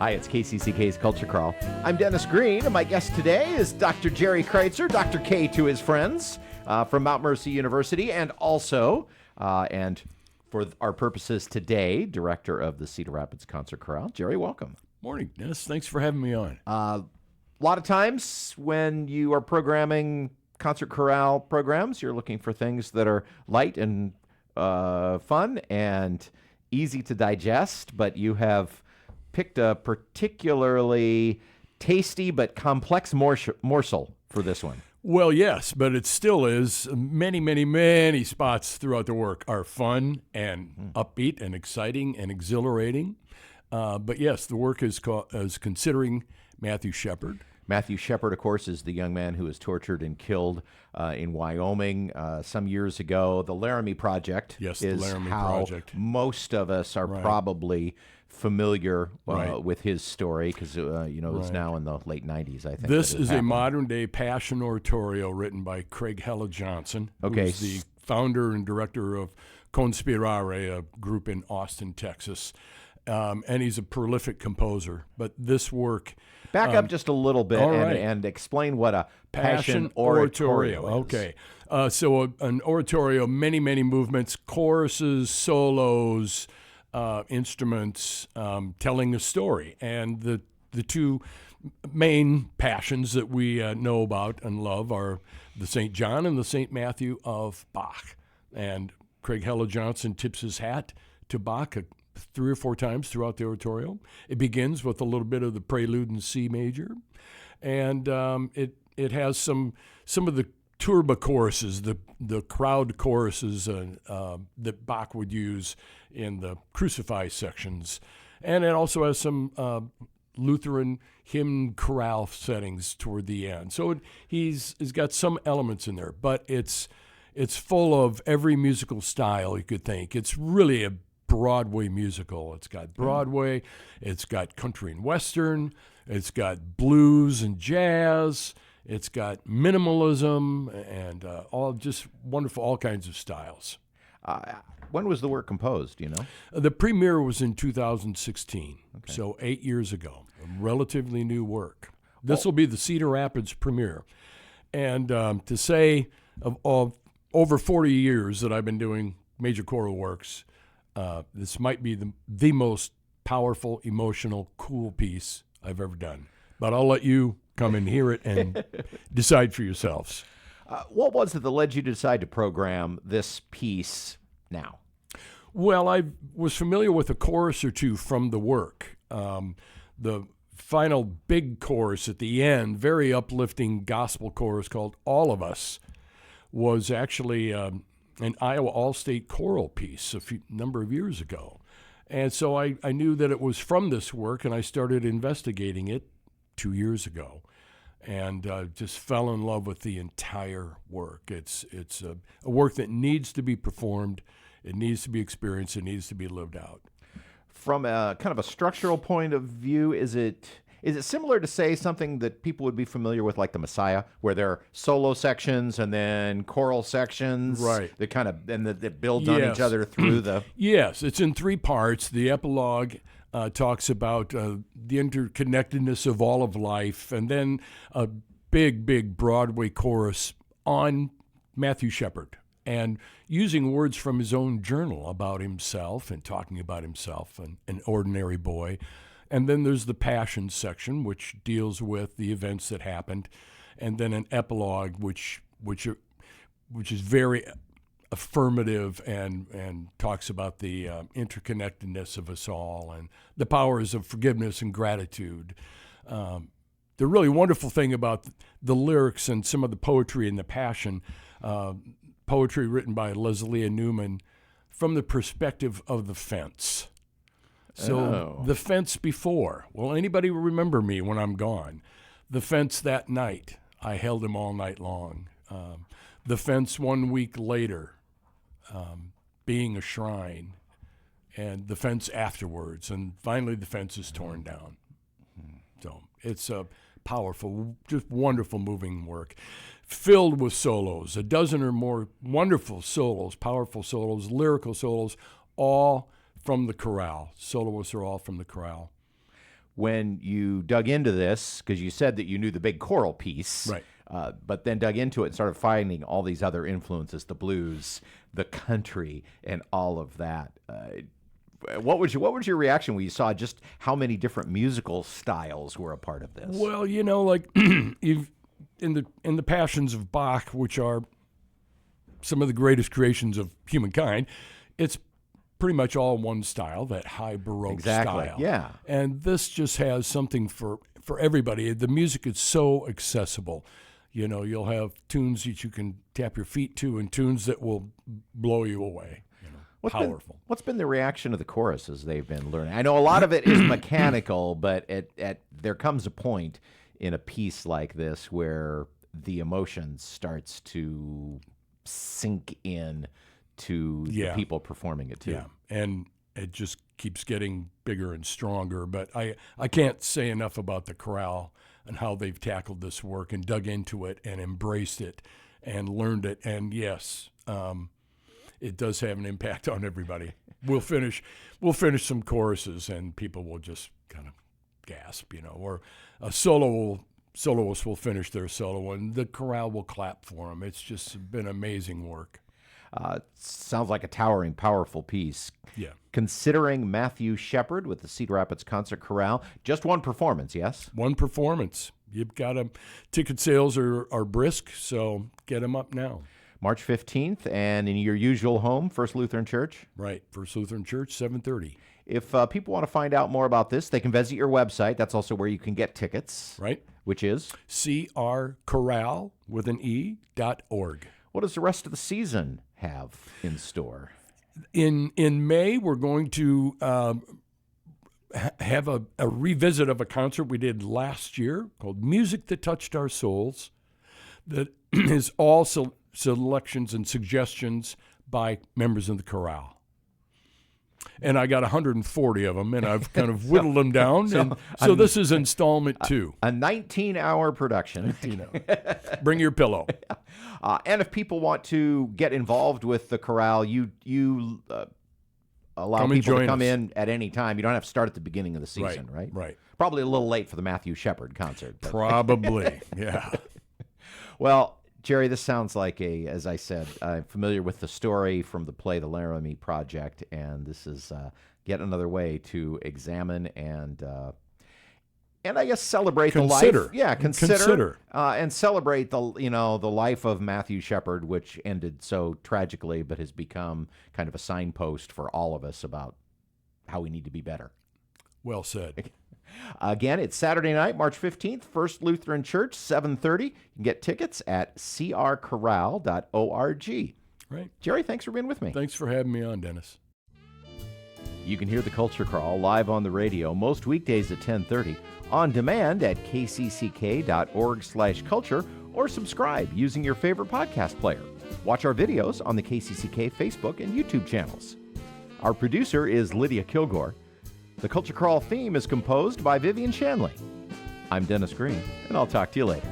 Hi, it's KCCK's Culture Chorale. I'm Dennis Green, and my guest today is Dr. Gerry Kreitzer, Dr. K to his friends, from Mount Mercy University, and also, and for our purposes today, director of the Cedar Rapids Concert Chorale. Gerry, welcome. Morning, Dennis. Thanks for having me on. A lot of times when you are programming concert chorale programs, you're looking for things that are light and fun and easy to digest, but you have picked a particularly tasty but complex morsel for this one. Well, yes, but it still is. Many spots throughout the work are fun and upbeat and exciting and exhilarating. But yes, the work is considering Matthew Shepard. Matthew Shepard, of course, is the young man who was tortured and killed in Wyoming some years ago. The Laramie Project is the Laramie how Project. Most of us are probably familiar with his story because it's now in the late 90s, I think. This is a modern-day Passion Oratorio written by Craig Hella Johnson, who's the founder and director of Conspirare, a group in Austin, Texas. And he's a prolific composer. But this work... Back up just a little bit and explain what a Passion Oratorio is. Okay. So an oratorio, many movements, choruses, solos, instruments, telling a story. And the two main passions that we know about and love are the St. John and the St. Matthew of Bach. And Craig Hella Johnson tips his hat to Bach 3 or 4 times throughout the oratorio. It begins with a little bit of the prelude in C major, and it has some of the turba choruses, the crowd choruses that Bach would use in the Crucify sections, and it also has some Lutheran hymn chorale settings toward the end. So he's got some elements in there, but it's full of every musical style you could think. It's really a Broadway musical. It's got Broadway, it's got country and western, it's got blues and jazz, it's got minimalism and all just wonderful, all kinds of styles. When was the work composed, do you know? The premiere was in 2016, so 8 years ago. A relatively new work. This will be the Cedar Rapids premiere. And to say of over 40 years that I've been doing major choral works, this might be the most powerful, emotional, cool piece I've ever done. But I'll let you come and hear it and decide for yourselves. What was it that led you to decide to program this piece now? Well, I was familiar with a chorus or two from the work. The final big chorus at the end, very uplifting gospel chorus called All of Us, was actually an Iowa All-State choral piece a number of years ago. And so I knew that it was from this work, and I started investigating it 2 years ago, and just fell in love with the entire work. It's a work that needs to be performed, it needs to be experienced, it needs to be lived out. From a kind of a structural point of view, is it similar to, say, something that people would be familiar with, like the Messiah, where there are solo sections and then choral sections, right? That kind of that builds on each other through the. Yes, it's in 3 parts. The epilogue talks about the interconnectedness of all of life, and then a big Broadway chorus on Matthew Shepard, and using words from his own journal about himself and talking about himself, an ordinary boy. And then there's the Passion section, which deals with the events that happened, and then an epilogue, which is very affirmative and talks about the interconnectedness of us all and the powers of forgiveness and gratitude. The really wonderful thing about the lyrics and some of the poetry in the Passion, poetry written by Leslie Newman, from the perspective of the fence. So the fence before. Will anybody remember me when I'm gone? The fence that night. I held him all night long. The fence 1 week later, being a shrine. And the fence afterwards. And finally the fence is torn down. So it's a powerful, just wonderful moving work. Filled with solos, a dozen or more wonderful solos, powerful solos, lyrical solos, all from the chorale. Soloists are all from the chorale. when you dug into this, because you said that you knew the big choral piece, Right. But then dug into it and started finding all these other influences, the blues, the country, and all of that. What was your reaction when you saw just how many different musical styles were a part of this? Well, like in the Passions of Bach, which are some of the greatest creations of humankind, it's pretty much all one style, that high Baroque style. Yeah. And this just has something for everybody. The music is so accessible. You'll have tunes that you can tap your feet to and tunes that will blow you away. Powerful. What's been the reaction of the chorus as they've been learning? I know a lot of it is mechanical, but there comes a point in a piece like this where the emotion starts to sink in to the people performing it too. Yeah, and it just keeps getting bigger and stronger. But I can't say enough about the chorale and how they've tackled this work and dug into it and embraced it and learned it. And yes, it does have an impact on everybody. We'll finish some choruses and people will just kind of gasp, or a soloist will finish their solo and the chorale will clap for them. It's just been amazing work. Sounds like a towering, powerful piece. Yeah. Considering Matthew Shepard with the Cedar Rapids Concert Chorale, just one performance, yes? One performance. You've got ticket sales are brisk, so get them up now. March 15th, and in your usual home, First Lutheran Church? Right, First Lutheran Church, 7:30. If people want to find out more about this, they can visit your website. That's also where you can get tickets. Right. Which is? crchorale with an E.org. What does the rest of the season have in store? In May, we're going to have a revisit of a concert we did last year called Music That Touched Our Souls, that is all selections and suggestions by members of the chorale. And I got 140 of them, and I've kind of whittled them down. So this is installment 2. A 19-hour production. Bring your pillow. And if people want to get involved with the chorale, you allow people to come in at any time. You don't have to start at the beginning of the season, right? Right. Probably a little late for the Matthew Shepard concert. Probably, yeah. Well, Gerry, this sounds like as I said, I'm familiar with the story from the play The Laramie Project, and this is yet another way to examine and I guess celebrate the life. Yeah, consider. And celebrate the life of Matthew Shepard, which ended so tragically, but has become kind of a signpost for all of us about how we need to be better. Well said. Again, it's Saturday night, March 15th, First Lutheran Church, 7:30. You can get tickets at crchorale.org. Right. Gerry, thanks for being with me. Thanks for having me on, Dennis. You can hear the Culture Crawl live on the radio most weekdays at 10:30, on demand at kcck.org/culture, or subscribe using your favorite podcast player. Watch our videos on the KCCK Facebook and YouTube channels. Our producer is Lydia Kilgore. The Culture Crawl theme is composed by Vivian Shanley. I'm Dennis Green, and I'll talk to you later.